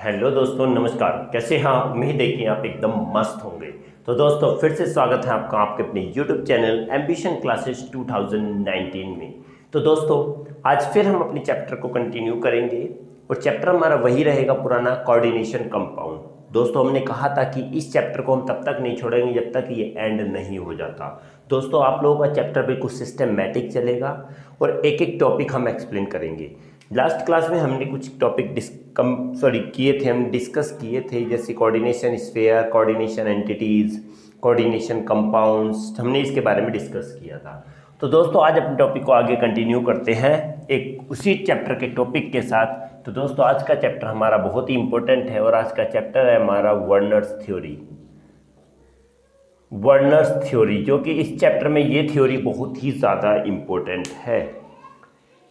Hello दोस्तों, नमस्कार। कैसे हैं आप? उम्मीद है कि आप एकदम मस्त होंगे। तो दोस्तों, फिर से स्वागत है आपका आपके अपने यूट्यूब चैनल एम्बिशन क्लासेस 2019 में। तो दोस्तों, आज फिर हम अपने चैप्टर को कंटिन्यू करेंगे और चैप्टर हमारा वही रहेगा पुराना, कोऑर्डिनेशन कंपाउंड। दोस्तों, हमने कहा था कि इस चैप्टर को हम तब तक नहीं छोड़ेंगे जब तक ये एंड नहीं हो जाता। दोस्तों, आप लोगों का चैप्टर बिल्कुल सिस्टमैटिक चलेगा और एक एक टॉपिक हम एक्सप्लेन करेंगे। लास्ट क्लास में हमने कुछ टॉपिक डिस्कस किए थे, जैसे coordination sphere, coordination entities, coordination compounds, हमने इसके बारे में डिस्कस किया था। तो दोस्तों, आज अपने टॉपिक को आगे कंटिन्यू करते हैं एक उसी चैप्टर के टॉपिक के साथ। तो दोस्तों, आज का चैप्टर हमारा बहुत ही इंपॉर्टेंट है और आज का चैप्टर है हमारा वर्नर्स थ्योरी। वर्नर्स थ्योरी, जो कि इस चैप्टर में ये थ्योरी बहुत ही ज़्यादा इम्पोर्टेंट है।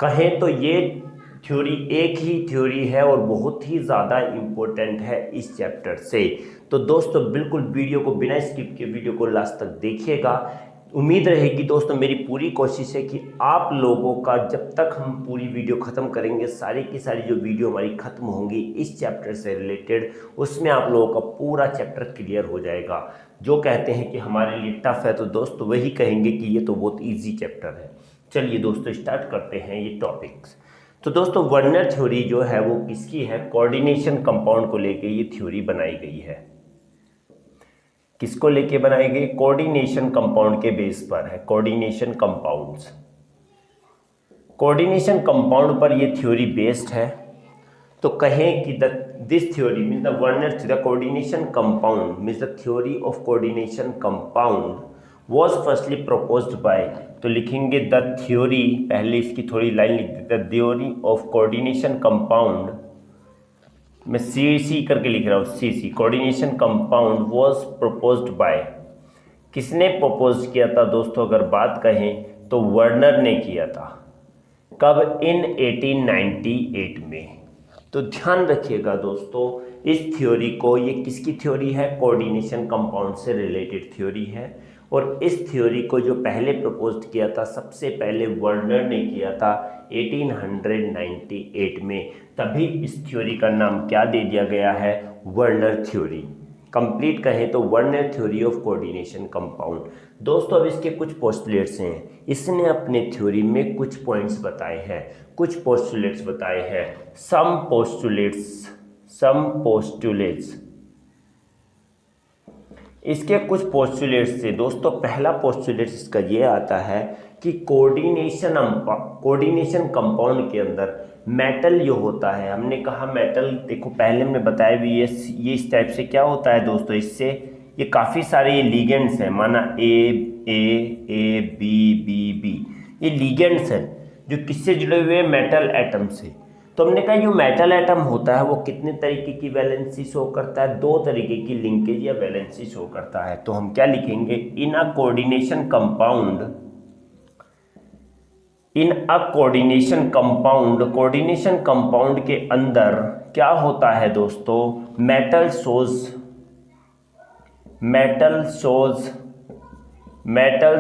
कहें तो ये थ्योरी एक ही थ्योरी है और बहुत ही ज़्यादा इम्पोर्टेंट है इस चैप्टर से। तो दोस्तों, बिल्कुल वीडियो को बिना स्किप के वीडियो को लास्ट तक देखिएगा। उम्मीद रहेगी दोस्तों, मेरी पूरी कोशिश है कि आप लोगों का जब तक हम पूरी वीडियो ख़त्म करेंगे, सारी की सारी जो वीडियो हमारी ख़त्म होंगी इस चैप्टर से रिलेटेड, उसमें आप लोगों का पूरा चैप्टर क्लियर हो जाएगा। जो कहते हैं कि हमारे लिए टफ है, तो दोस्तों वही कहेंगे कि ये तो बहुत ईजी चैप्टर है। चलिए दोस्तों, स्टार्ट करते हैं ये टॉपिक्स। तो दोस्तों, वर्नर थ्योरी जो है वो किसकी है? कोऑर्डिनेशन कंपाउंड को लेके ये थ्योरी बनाई गई है। किसको लेके बनाई गई? कोऑर्डिनेशन कंपाउंड के बेस पर है। कोऑर्डिनेशन कंपाउंड्स, कोऑर्डिनेशन कंपाउंड पर ये थ्योरी बेस्ड है। तो कहें कि this theory means the Werner the coordination compound means the theory of coordination compound was firstly proposed by. तो लिखेंगे द थ्योरी, पहले इसकी थोड़ी लाइन लिख देते हैं, थ्योरी ऑफ कोऑर्डिनेशन कंपाउंड, मैं सी करके लिख रहा हूँ, see coordination compound was proposed by. किसने प्रपोज किया था दोस्तों? अगर बात कहें तो वर्नर ने किया था। कब? इन 1898 में। तो ध्यान रखिएगा दोस्तों, इस थ्योरी को, ये किसकी थ्योरी है? कोऑर्डिनेशन कंपाउंड से रिलेटेड थ्योरी है। और इस थ्योरी को जो पहले प्रपोज किया था, सबसे पहले वर्नर ने किया था 1898 में। तभी इस थ्योरी का नाम क्या दे दिया गया है? Werner theory. कंप्लीट कहें तो Werner theory of coordination compound. दोस्तों, अब इसके कुछ पोस्टुलेट्स हैं। इसने अपने थ्योरी में कुछ पॉइंट्स बताए हैं, कुछ पोस्टुलेट्स बताए हैं। सम पोस्टुलेट्स, इसके कुछ पोस्टुलेट्स से दोस्तों, पहला पोस्टुलेट इसका ये आता है कि कोऑर्डिनेशन कंपाउंड के अंदर मेटल जो होता है, हमने कहा मेटल, देखो पहले हमने बताया भी ये इस टाइप से क्या होता है दोस्तों, इससे ये काफ़ी सारे ये लीगेंड्स हैं, माना ए बी बी, ये लीगेंड्स हैं जो किससे जुड़े हुए हैं? मेटल एटम से। तो हमने कहा जो मेटल एटम होता है वो कितने तरीके की वैलेंसी शो करता है? दो तरीके की लिंकेज या वैलेंसी शो करता है। तो हम क्या लिखेंगे? In a coordination compound, coordination compound के अंदर क्या होता है दोस्तों? Metal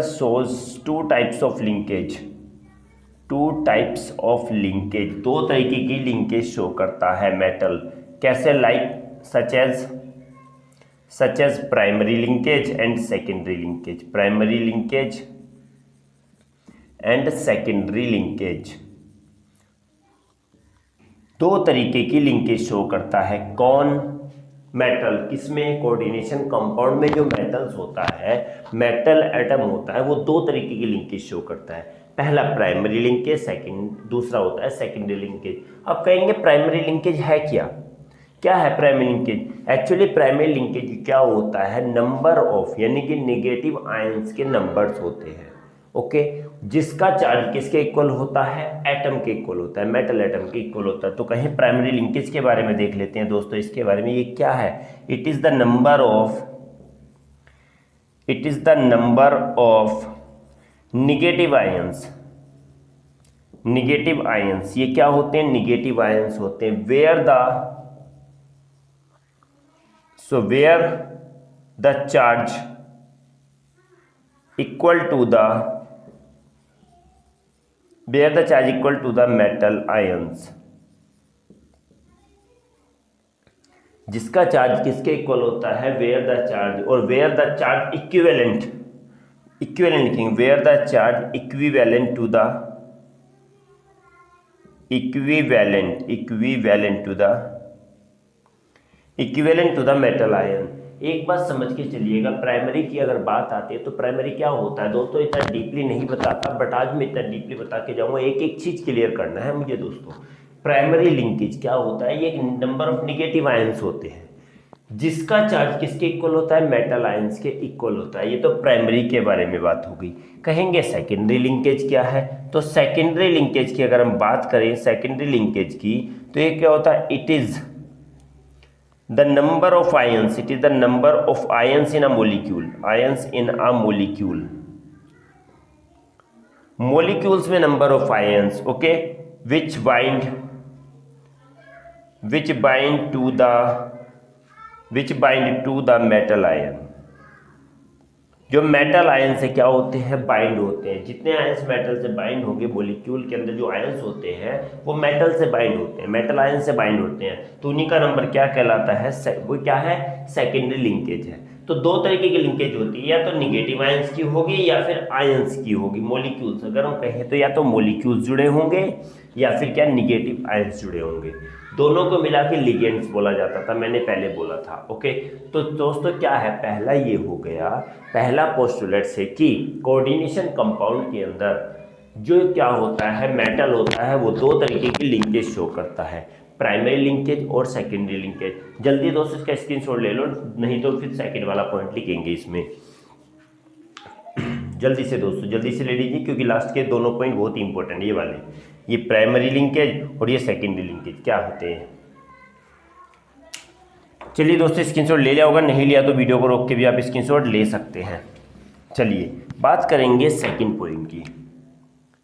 shows two types of linkage, दो तरीके की लिंकेज शो करता है मेटल। कैसे? Like such as primary linkage and secondary linkage, primary linkage and secondary linkage, दो तरीके की लिंकेज शो करता है। कौन? मेटल। किसमें? कोऑर्डिनेशन कंपाउंड में जो मेटल्स होता है, मेटल एटम होता है, वो दो तरीके की लिंकेज शो करता है। पहला प्राइमरी लिंकेज, दूसरा होता है सेकेंडरी लिंकेज। अब कहेंगे प्राइमरी लिंकेज है क्या है primary linkage? Actually primary linkage क्या होता है? नंबर ऑफ, यानी कि नेगेटिव आयंस के नंबर्स होते हैं, ओके, जिसका चार्ज किसके इक्वल होता है? एटम के इक्वल होता है, मेटल एटम के इक्वल होता है। तो कहीं प्राइमरी लिंकेज के बारे में देख लेते हैं दोस्तों, इसके बारे में। ये क्या है? It is the number of negative ions, ये क्या होते हैं? निगेटिव आयंस होते हैं। Where the charge equal to the metal ions, जिसका चार्ज किसके इक्वल होता है, वेयर द चार्ज, और वेयर द चार्ज इक्विवेलेंट लिखेंगे, where the charge equivalent to the equivalent to the metal ion. एक बात समझ के चलिएगा, प्राइमरी की अगर बात आती है तो प्राइमरी क्या होता है दोस्तों, इतना डीपली नहीं बताता, बट आज मैं इतना डीपली बता के जाऊंगा, एक एक चीज क्लियर करना है मुझे दोस्तों। प्राइमरी लिंकेज क्या होता है, ये नंबर ऑफ निगेटिव आयंस होते हैं जिसका चार्ज किसके इक्वल होता है, मेटल आयंस के इक्वल होता है। ये तो प्राइमरी के बारे में बात हो गई। कहेंगे सेकेंडरी लिंकेज क्या है, तो सेकेंडरी लिंकेज की अगर हम बात करें सेकेंडरी लिंकेज की, तो ये क्या होता है, it is the number of ions, it is the number of ions in a molecule, ions in a molecule, molecules में number of ions, okay, which bind to the metal ion. जो metal ion से क्या होते हैं, bind होते हैं। जितने ions metal से बाइंड होंगे, मॉलिक्यूल के अंदर जो आयंस होते हैं वो मेटल से बाइंड होते हैं, मेटल आयन से बाइंड होते हैं, तो उन्हीं का नंबर क्या कहलाता है, वो क्या है, सेकेंडरी लिंकेज है। तो दो तरीके की लिंकेज होती है, या तो निगेटिव आयंस की होगी या फिर आयंस की होगी। मॉलिक्यूल्स अगर हम कहें तो या तो मॉलिक्यूल्स जुड़े होंगे या फिर क्या निगेटिव आयंस जुड़े होंगे, दोनों को मिला के लिगेंड्स बोला जाता था, मैंने पहले बोला था, ओके। तो दोस्तों क्या है, पहला ये हो गया, पहला पोस्टुलेट से कि कोऑर्डिनेशन कंपाउंड के अंदर जो क्या होता है, मेटल होता है, वो दो तरीके की लिंकेज शो करता है, प्राइमरी लिंकेज और सेकेंडरी लिंकेज। जल्दी दोस्तों इसका स्क्रीनशॉट ले लो, नहीं तो फिर सेकेंड वाला पॉइंट लिखेंगे इसमें। जल्दी से दोस्तों, जल्दी से ले लीजिए, क्योंकि लास्ट के दोनों पॉइंट बहुत ही इंपॉर्टेंट है, ये वाले, ये प्राइमरी लिंकेज और ये सेकेंडरी लिंकेज क्या होते हैं। चलिए दोस्तों स्क्रीनशॉट ले लिया होगा, नहीं लिया तो वीडियो को रोक के भी आप स्क्रीनशॉट ले सकते हैं। चलिए बात करेंगे सेकंड पॉइंट की।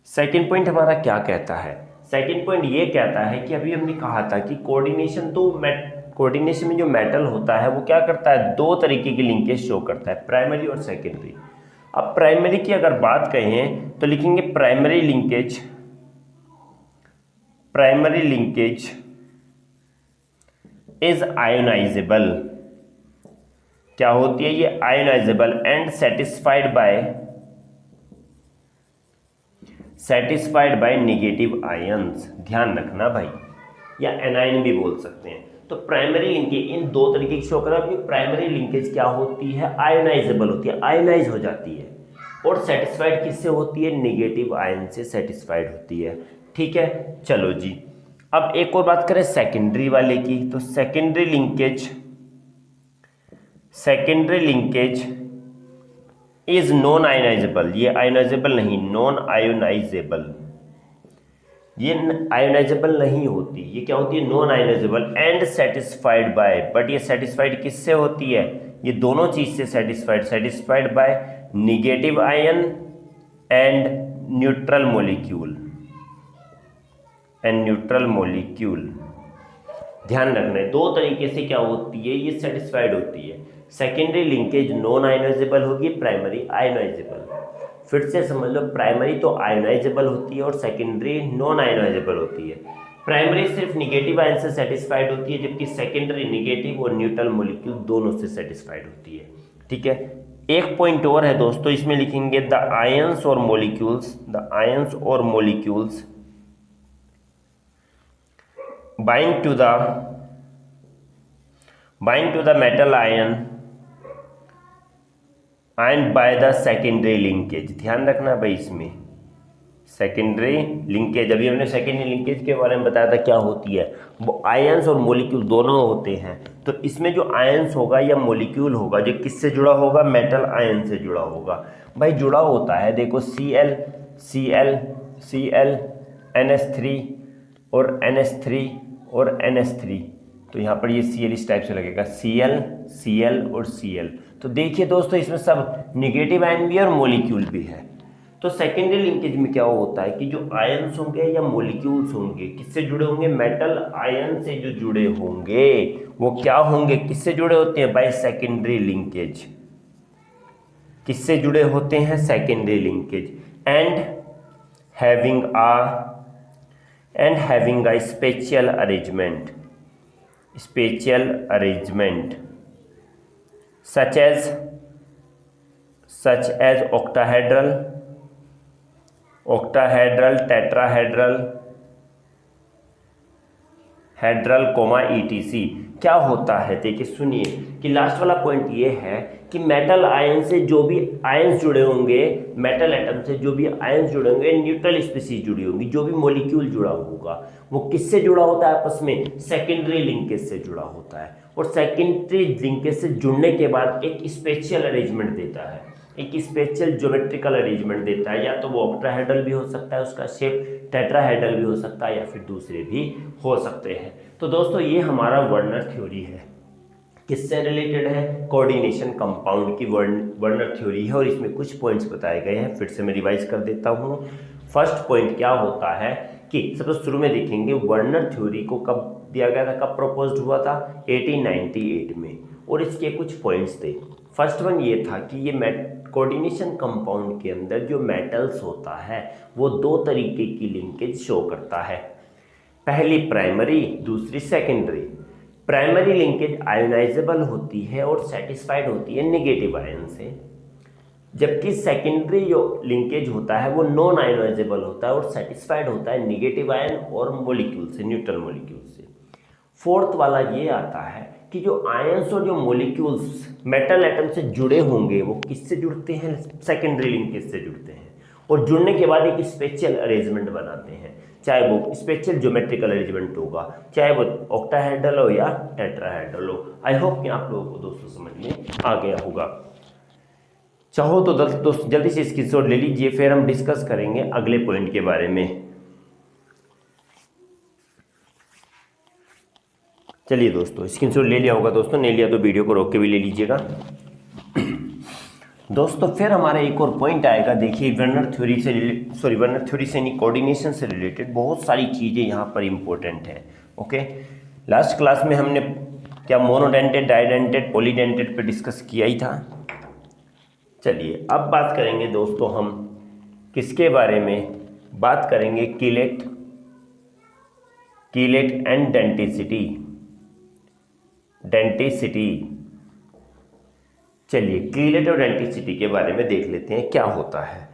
सेकंड पॉइंट हमारा क्या कहता है, सेकंड पॉइंट ये कहता है कि अभी हमने कहा था कि कोऑर्डिनेशन, तो कोऑर्डिनेशन में जो मेटल होता है वो क्या करता है, दो तरीके की लिंकेज शो करता है, प्राइमरी और सेकेंडरी। अब प्राइमरी की अगर बात कहें तो लिखेंगे प्राइमरी लिंकेज इज आयोनाइजेबल। क्या होती है ये, ionisable and satisfied by negative ions. ध्यान रखना भाई, या एनायन भी बोल सकते हैं। तो प्राइमरी लिंकेज इन दो तरीके की शो करा। प्राइमरी लिंकेज क्या होती है, आयोनाइजेबल होती है, आयोनाइज हो जाती है, और सेटिस्फाइड किससे होती है, नेगेटिव आयन से सेटिस्फाइड होती है। ठीक है, चलो जी। अब एक और बात करें सेकेंडरी वाले की, तो secondary linkage is non ionisable. ये आयोनाइजेबल नहीं, नॉन आयोनाइजेबल, ये आयोनाइजेबल नहीं होती, ये क्या होती है, non ionisable and satisfied by. But ये सेटिस्फाइड किससे होती है, ये दोनों चीज से satisfied by negative ion and neutral molecule. ध्यान रखना है, दो तरीके से क्या होती है, ये सेटिस्फाइड होती है। सेकेंडरी लिंकेज नॉन आयोनाइजेबल होगी, प्राइमरी आयोनाइजेबल। फिर से समझ लो, प्राइमरी तो आयोनाइजेबल होती है और सेकेंडरी नॉन आयोनाइजेबल होती है। प्राइमरी सिर्फ निगेटिव आयन से सेटिस्फाइड होती है, जबकि सेकेंडरी निगेटिव और न्यूट्रल मॉलिक्यूल दोनों से सेटिस्फाइड होती है। ठीक है, एक पॉइंट और है दोस्तों, इसमें लिखेंगे द आयंस और molecules bind to the metal ion and by the secondary linkage। ध्यान रखना भाई, इसमें सेकेंडरी लिंकेज, अभी हमने सेकेंडरी लिंकेज के बारे में बताया था क्या होती है, वो आयंस और मॉलिक्यूल दोनों होते हैं। तो इसमें जो आयंस होगा या मॉलिक्यूल होगा, जो किससे जुड़ा होगा, मेटल आयन से जुड़ा होगा। भाई जुड़ा होता है, देखो Cl NH3 और NH3 और NH3, तो यहाँ पर ये Cl इस टाइप से लगेगा, Cl और Cl। तो देखिए दोस्तों, इसमें सब निगेटिव आयन भी है और मॉलिक्यूल भी है। तो सेकेंडरी लिंकेज में क्या होता है कि जो आयंस होंगे या मॉलिक्यूल्स होंगे, किससे जुड़े होंगे, मेटल आयन से जो जुड़े होंगे वो क्या होंगे, किससे जुड़े होते हैं, बाय सेकेंडरी लिंकेज। किससे जुड़े होते हैं, secondary linkage, and having a spatial special arrangement such as octahedral, tetrahedral, hedral comma ETC. क्या होता है देखिए सुनिए कि लास्ट वाला पॉइंट ये है कि मेटल आयन से जो भी आयंस जुड़े होंगे, मेटल एटम से जो भी आयंस जुड़े होंगे, न्यूट्रल स्पीसीज जुड़ी होंगी, जो भी मॉलिक्यूल जुड़ा होगा वो किससे जुड़ा होता है आपस में, सेकेंडरी लिंकेज से जुड़ा होता है। और सेकेंडरी लिंकेज से जुड़ने के बाद एक स्पेशल अरेंजमेंट देता है, एक स्पेशल ज्योमेट्रिकल अरेंजमेंट देता है। या तो वो ऑक्टाहेड्रल भी हो सकता है, उसका शेप टेट्राहेड्रल भी हो सकता है, या फिर दूसरे भी हो सकते हैं। तो दोस्तों ये हमारा वर्नर थ्योरी है, किससे रिलेटेड है, कोऑर्डिनेशन कंपाउंड की वर्नर थ्योरी है। और इसमें कुछ पॉइंट्स बताए गए हैं, फिर से मैं रिवाइज कर देता हूँ। फर्स्ट पॉइंट क्या होता है कि सबसे शुरू में देखेंगे वर्नर थ्योरी को कब दिया गया था, कब प्रपोज्ड हुआ था, 1898 में। और इसके कुछ पॉइंट्स थे। फर्स्ट वन ये था कि ये कोऑर्डिनेशन कंपाउंड के अंदर जो मेटल्स होता है वो दो तरीके की लिंकेज शो करता है, पहली प्राइमरी, दूसरी सेकेंडरी। प्राइमरी लिंकेज आयोनाइजेबल होती है और सेटिस्फाइड होती है नेगेटिव आयन से, जबकि सेकेंडरी जो लिंकेज होता है वो नॉन आयोनाइजेबल होता है और सेटिस्फाइड होता है नेगेटिव आयन और मॉलिक्यूल से, न्यूट्रल मॉलिक्यूल से। फोर्थ वाला ये आता है कि जो आयंस और जो मॉलिक्यूल्स मेटल एटम से जुड़े होंगे वो किससे जुड़ते हैं, सेकेंडरी लिंकेज से जुड़ते हैं, और जुड़ने के बाद एक स्पेशल अरेंजमेंट बनाते हैं, चाहे वो स्पेशल ज्योमेट्रिकल अरेंजमेंट होगा, चाहे वो ऑक्टाहेड्रल हो या टेट्राहेड्रल हो। आई होप कि आप लोगों को दोस्तों समझ में आ गया होगा। चाहो तो दोस्तों जल्दी से स्क्रीनशॉट ले लीजिए, फिर हम डिस्कस करेंगे अगले पॉइंट के बारे में। चलिए दोस्तों स्क्रीनशॉट ले लिया होगा दोस्तों, नहीं लिया तो वीडियो को रोक के भी ले लीजिएगा। दोस्तों फिर हमारा एक और पॉइंट आएगा, देखिए वर्नर थ्योरी से नहीं, कोऑर्डिनेशन से रिलेटेड बहुत सारी चीज़ें यहाँ पर इंपॉर्टेंट है। ओके, लास्ट क्लास में हमने क्या मोनोडेंटेड, डाइडेंटेड, पॉलीडेंटेड पे डिस्कस किया ही था। चलिए अब बात करेंगे दोस्तों हम किसके बारे में, बात करेंगे कीलेट एंड डेंटिसिटी। चलिए कीलेट और डेंटिसिटी के बारे में देख लेते हैं क्या होता है।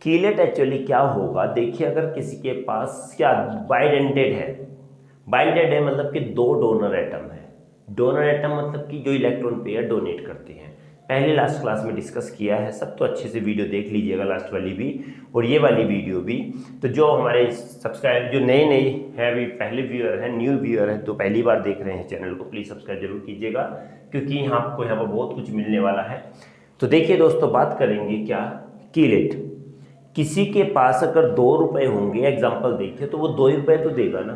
कीलेट एक्चुअली क्या होगा, देखिए अगर किसी के पास क्या बाइडेंटेड है मतलब कि दो डोनर एटम है। डोनर एटम मतलब कि जो इलेक्ट्रॉन पेयर डोनेट करते हैं, पहले लास्ट क्लास में डिस्कस किया है, सब तो अच्छे से वीडियो देख लीजिएगा, लास्ट वाली भी और ये वाली वीडियो भी। तो जो हमारे सब्सक्राइब जो नए हैं, अभी पहले व्यूअर हैं, न्यू व्यूअर हैं, तो पहली बार देख रहे हैं चैनल को, प्लीज़ सब्सक्राइब जरूर कीजिएगा, क्योंकि आपको यहाँ पर बहुत कुछ मिलने वाला है। तो देखिए दोस्तों बात करेंगे क्या, कीलेट। किसी के पास अगर 2 रुपये होंगे, एग्जाम्पल देखिए, तो वो 2 रुपये तो देगा ना।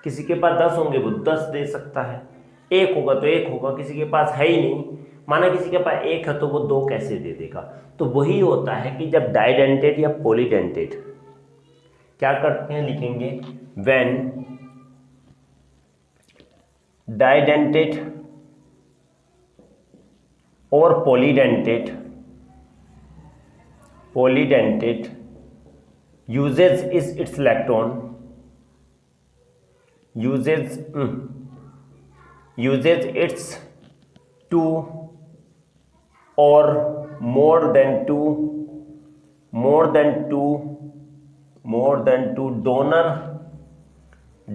किसी के पास 10 होंगे वो 10 दे सकता है, 1 होगा तो 1 होगा, किसी के पास है ही नहीं, माना किसी के पास 1 है तो वो 2 कैसे दे देगा। तो वही होता है कि जब डाइडेंटेड या पॉलीडेंटेड क्या करते हैं, लिखेंगे व्हेन डाइडेंटेड और polydentate uses its electron, uses its 2 or more than two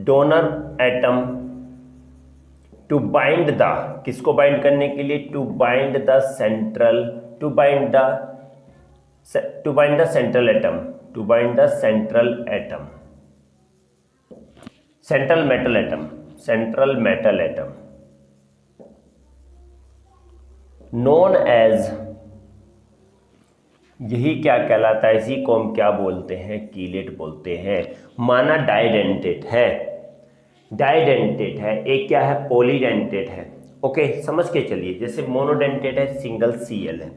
donor atom to bind the, किसको बाइंड करने के लिए, to bind the central metal atom known as, यही क्या कहलाता है, इसी को हम क्या बोलते हैं, कीलेट बोलते हैं। माना डाइडेंटेड है, एक क्या है, पॉलीडेंटेड है। ओके समझ के चलिए, जैसे मोनोडेंटेड है, सिंगल Cl है,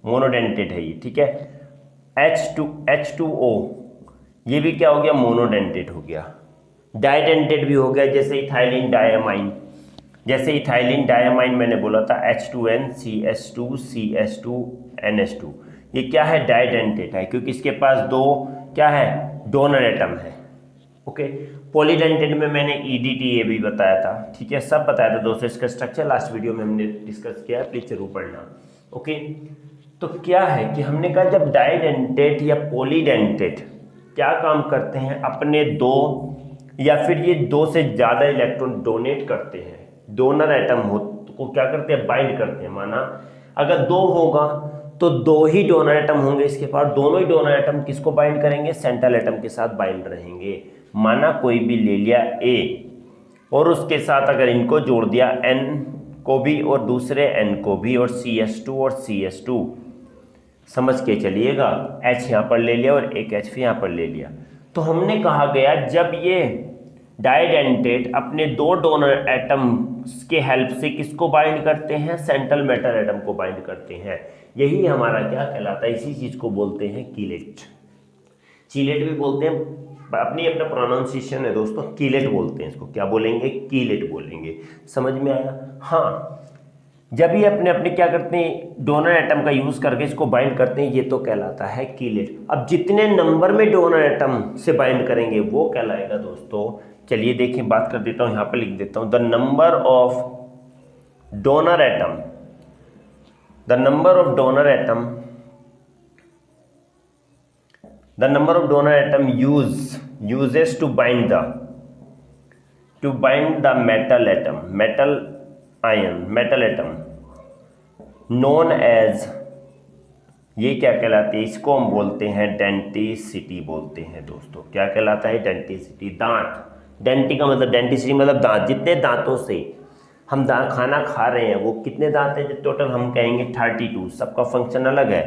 मोनोडेंटेड है ये, ठीक है। H2O ये भी क्या हो गया, मोनोडेंटेड हो गया। डाइडेंटेड भी हो गया, जैसे इथाइलिन डायमाइन, मैंने बोला था H2N CH2 NH2, ये क्या है, डाइडेंटेड है, क्योंकि इसके पास 2 क्या है, डोनर एटम है। ओके। पॉलीडेंटेट में मैंने EDTA भी बताया था, ठीक है, सब बताया था दोस्तों। इसका स्ट्रक्चर लास्ट वीडियो में हमने डिस्कस किया है, प्लीज जरूर पढ़ना। ओके, तो क्या है कि हमने कहा जब डाइडेंटेट या पॉलीडेंटेट क्या काम करते हैं, अपने दो या फिर ये दो से ज़्यादा इलेक्ट्रॉन डोनेट करते हैं, डोनर एटम हो को क्या करते हैं, बाइंड करते हैं। माना अगर दो होगा तो दो ही डोनर एटम होंगे इसके पास, दोनों ही डोनर एटम किसको बाइंड करेंगे, सेंट्रल एटम के साथ बाइंड रहेंगे। माना कोई भी ले लिया A और उसके साथ अगर इनको जोड़ दिया N को भी और दूसरे N को भी और CH2 और CH2, समझ के चलिएगा, H यहाँ पर ले लिया और एक H यहाँ पर ले लिया। तो हमने कहा गया जब ये डाइडेंटेट अपने दो डोनर एटम के हेल्प से किसको बाइंड करते हैं, सेंट्रल मेटल एटम को बाइंड करते हैं, यही हमारा क्या कहलाता है, इसी चीज को बोलते हैं कीलेट। चीलेट भी बोलते हैं, अपनी अपना प्रोनाउंसिएशन है दोस्तों, कीलेट बोलते हैं इसको। क्या बोलेंगे, कीलेट बोलेंगे। समझ में आया? हाँ, जब ये अपने अपने क्या करते हैं, डोनर एटम का यूज करके इसको बाइंड करते हैं, ये तो कहलाता है कीलेट। अब जितने नंबर में डोनर एटम से बाइंड करेंगे वो कहलाएगा दोस्तों, चलिए देखिए बात कर देता हूं, यहां पर लिख देता हूं, the number of donor atom, the number of donor atom, the number of donor atom uses to bind the metal atom, metal ion, metal atom known as, ये क्या कहलाती है, इसको हम बोलते हैं डेंटिसिटी बोलते हैं दोस्तों। क्या कहलाता है, डेंटिसिटी। दांत, डेंटी का मतलब, डेंटिसिटी मतलब दांत। जितने दांतों से हम खाना खा रहे हैं वो कितने दांत हैं टोटल, हम कहेंगे 32। सबका फंक्शन अलग है,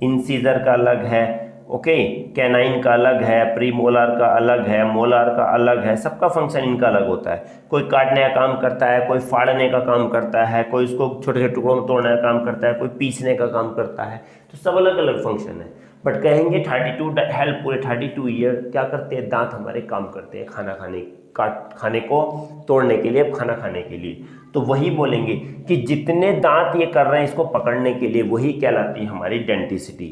इंसीजर का अलग है, ओके, कैनाइन का अलग है, प्रीमोलार का अलग है, मोलार का अलग है, सबका फंक्शन इनका अलग होता है। कोई काटने का काम करता है, कोई फाड़ने का काम करता है, कोई इसको छोटे छोटे टुकड़ों में तोड़ने का काम करता है, कोई पीसने का काम करता है, तो सब अलग अलग फंक्शन है। बट कहेंगे 32 हेल्प, पूरे 32 ईयर क्या करते हैं, दांत हमारे काम करते हैं खाना खाने को तोड़ने के लिए, खाना खाने के लिए। तो वही बोलेंगे कि जितने दांत ये कर रहे हैं इसको पकड़ने के लिए, वही कहलाती है हमारी denticity.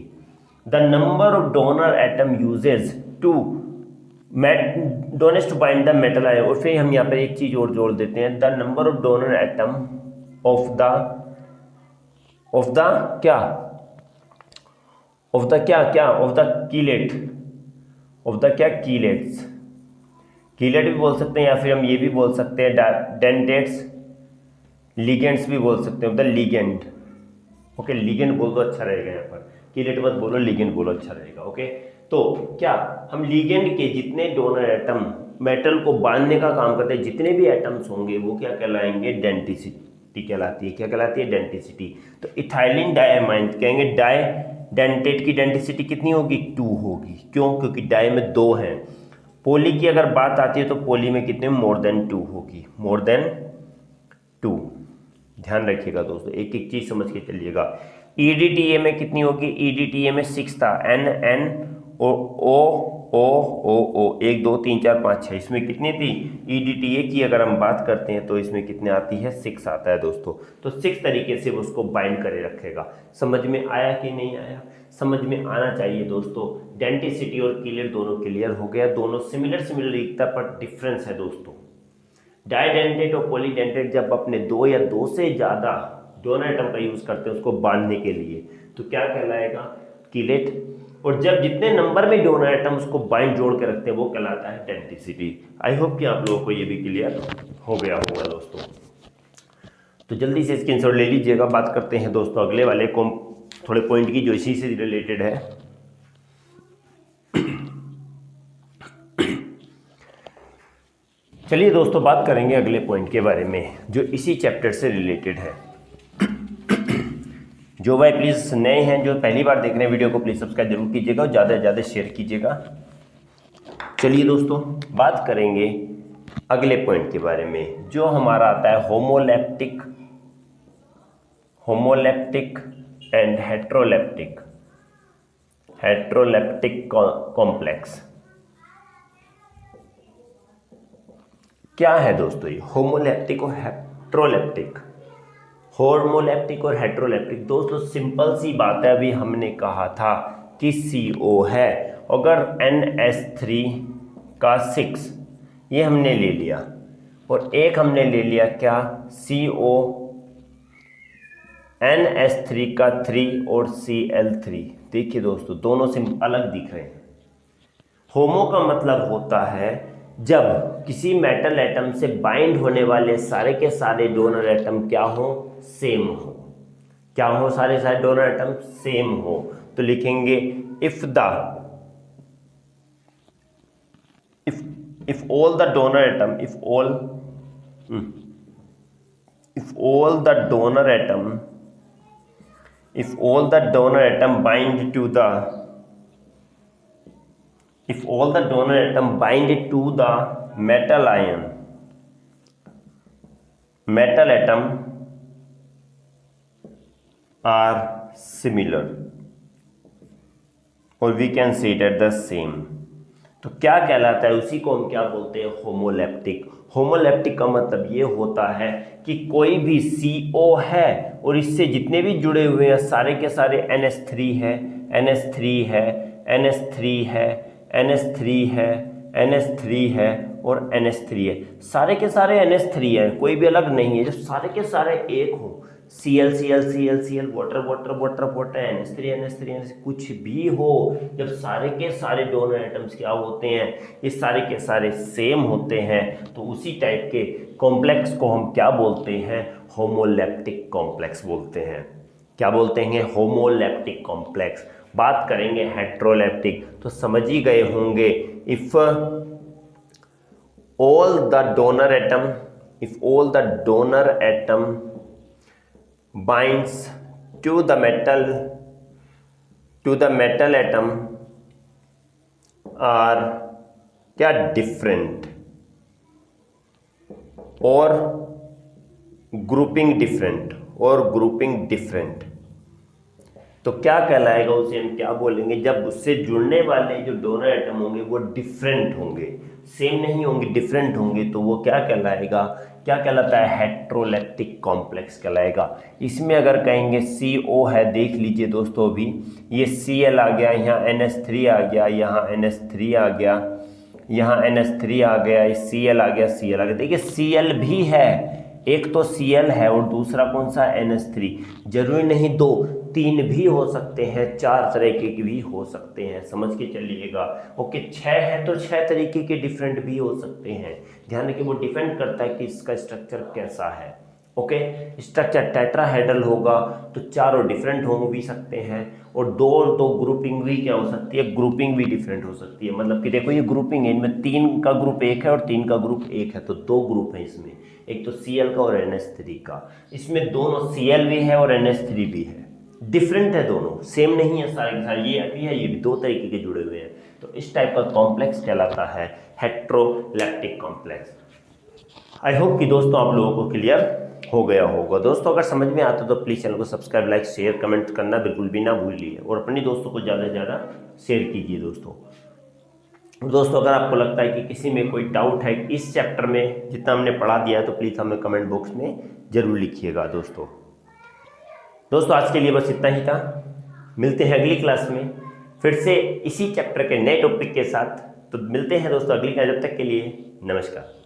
The number of donor atom uses to donates to bind the metal ion, और फिर हम यहाँ पर एक चीज और जोड़ देते हैं, the number of donor atom of the क्या of the क्या of the chelate, of the क्या कीलेट्स, कीलेट भी बोल सकते हैं या फिर हम ये भी बोल सकते हैं डेंटेट्स, लिगेंड्स भी बोल सकते हैं, द लिगेंड। ओके, लिगेंड बोल दो अच्छा रहेगा, यहाँ पर कीलेट मत बोलो, लिगेंड बोलो अच्छा रहेगा। ओके, तो क्या हम लिगेंड के जितने डोनर एटम मेटल को बांधने का काम करते हैं, जितने भी एटम्स होंगे वो क्या कहलाएंगे, डेंटिसिटी कहलाती है। क्या कहलाती है, डेंटिसिटी। तो इथाइलिन डायमाइन कहेंगे, डाइडेंटेट की डेंटिसिटी कितनी होगी, 2 होगी। क्यों, क्योंकि डाई में 2 हैं। पोली की अगर बात आती है तो पोली में कितने, मोर देन 2 होगी, मोर देन 2। ध्यान रखिएगा दोस्तों, एक एक चीज समझ के चलिएगा। EDTA में कितनी होगी, EDTA में 6 था, NNOO 1 2 3 4 5 6, इसमें कितनी थी, EDTA की अगर हम बात करते हैं तो इसमें कितने आती है, 6 आता है दोस्तों। तो 6 तरीके से वो उसको बाइंड करे रखेगा। समझ में आया कि नहीं आया, समझ में आना चाहिए दोस्तों। डेंटिसिटी और कीलेट दोनों क्लियर हो गया, दोनों सिमिलर दिखता पर डिफरेंस है दोस्तों। डाइडेंटेट और पॉलीडेंटेट जब अपने 2 या 2 से ज़्यादा डोनर एटम का यूज करते हैं उसको बांधने के लिए, तो क्या कहलाएगा, कीलेट। और जब जितने नंबर में डोनर एटम उसको बाइंड जोड़ के रखते हैं वो कहलाता है डेंटिसिटी। आई होप कि आप लोगों को ये भी क्लियर हो गया होगा दोस्तों। तो जल्दी से स्क्रीनशॉट ले लीजिएगा। बात करते हैं दोस्तों अगले वाले को, थोड़े पॉइंट की जो इसी से रिलेटेड है। चलिए दोस्तों बात करेंगे अगले पॉइंट के बारे में जो इसी चैप्टर से रिलेटेड है। जो भाई प्लीज़ नए हैं, जो पहली बार देख रहे हैं वीडियो को, प्लीज़ सब्सक्राइब जरूर कीजिएगा और ज़्यादा से ज़्यादा शेयर कीजिएगा। चलिए दोस्तों बात करेंगे अगले पॉइंट के बारे में जो हमारा आता है होमोलैप्टिक एंड हेट्रोलैप्टिक कॉम्प्लेक्स। क्या है दोस्तों ये होमोलैप्टिक और हेट्रोलैप्टिक? होमोलैप्टिक और हेट्रोलैप्टिक दोस्तों सिंपल सी बात है, अभी हमने कहा था कि CO है, अगर NH3 का 6 ये हमने ले लिया, और एक हमने ले लिया क्या, CONS3 का 3 और Cl3। देखिए दोस्तों दोनों सिंबल अलग दिख रहे हैं। होमो का मतलब होता है जब किसी मेटल एटम से बाइंड होने वाले सारे के सारे डोनर एटम क्या हो, सेम हो। क्या हो, सारे सारे डोनर एटम सेम हो। तो लिखेंगे if all the donor atom if all the donor atom bind to the metal atom are similar, or we can say that the same। तो क्या कहलाता है, उसी को हम क्या बोलते हैं, होमोलैप्टिक। होमोलैप्टिक का मतलब ये होता है कि कोई भी CO है और इससे जितने भी जुड़े हुए हैं सारे के सारे NH3 है, NH3 है, NH3 है, NH3 है, NH3 है और NH3 है। सारे के सारे NH3 है, कोई भी अलग नहीं है। जब सारे के सारे एक हो, Cl Cl Cl Cl water water water water NH3 NH3 NH कुछ भी हो, जब सारे के सारे डोनर एटम्स क्या होते हैं, ये सारे के सारे सेम होते हैं, तो उसी टाइप के कॉम्प्लेक्स को हम क्या बोलते हैं, होमोलैप्टिक कॉम्प्लेक्स बोलते हैं। क्या बोलते हैं, होमोलैप्टिक कॉम्प्लेक्स। बात करेंगे हेट्रोलैप्टिक, तो समझ ही गए होंगे। If all the donor atom binds to the metal atom are क्या, डिफरेंट और ग्रुपिंग डिफरेंट। तो क्या कहलाएगा, उसे हम क्या बोलेंगे, जब उससे जुड़ने वाले जो डोनर एटम होंगे वो डिफरेंट होंगे, सेम नहीं होंगे, डिफरेंट होंगे, तो वो क्या कहलाएगा, क्या कहलाता है, हेट्रोलैप्टिक कॉम्प्लेक्स कहलाएगा। इसमें अगर कहेंगे CO है, देख लीजिए दोस्तों, अभी ये Cl आ गया, यहाँ NH3 आ गया, यहाँ NH3 आ गया, यहाँ NH3 आ गया, Cl आ गया, Cl आ गया। देखिए Cl भी है, एक तो Cl है और दूसरा कौन सा, NH3। जरूरी नहीं 2, 3 भी हो सकते हैं, 4 तरह के भी हो सकते हैं, समझ के चलिएगा। ओके, 6 है तो 6 तरीके के डिफरेंट भी हो सकते हैं। ध्यान रखिए, वो डिपेंड करता है कि इसका स्ट्रक्चर कैसा है। ओके, स्ट्रक्चर टेट्राहेड्रल होगा तो चारों डिफरेंट हो भी सकते हैं, और दो ग्रुपिंग भी क्या हो सकती है, ग्रुपिंग भी डिफरेंट हो सकती है। मतलब कि देखो ये ग्रुपिंग है, इनमें 3 का ग्रुप एक है और 3 का ग्रुप एक है, तो 2 ग्रुप है इसमें, एक तो Cl का और NH3 का। इसमें दोनों Cl भी है और NH3 भी है, डिफरेंट है, दोनों सेम नहीं है सारे के सारे। ये भी है, ये भी 2 तरीके के जुड़े हुए हैं, तो इस टाइप का कॉम्प्लेक्स कहलाता है हेट्रोलैप्टिक कॉम्प्लेक्स। आई होप कि दोस्तों आप लोगों को क्लियर हो गया होगा। दोस्तों अगर समझ में आता तो प्लीज़ चैनल को सब्सक्राइब, लाइक, शेयर, कमेंट करना बिल्कुल भी ना भूलिए, और अपने दोस्तों को ज़्यादा से ज़्यादा शेयर कीजिए। दोस्तों अगर आपको लगता है कि किसी में कोई डाउट है इस चैप्टर में जितना हमने पढ़ा दिया है, तो प्लीज़ हमें कमेंट बॉक्स में ज़रूर लिखिएगा। दोस्तों आज के लिए बस इतना ही था। मिलते हैं अगली क्लास में फिर से इसी चैप्टर के नए टॉपिक के साथ। तो मिलते हैं दोस्तों अगली क्लास, जब तक के लिए नमस्कार।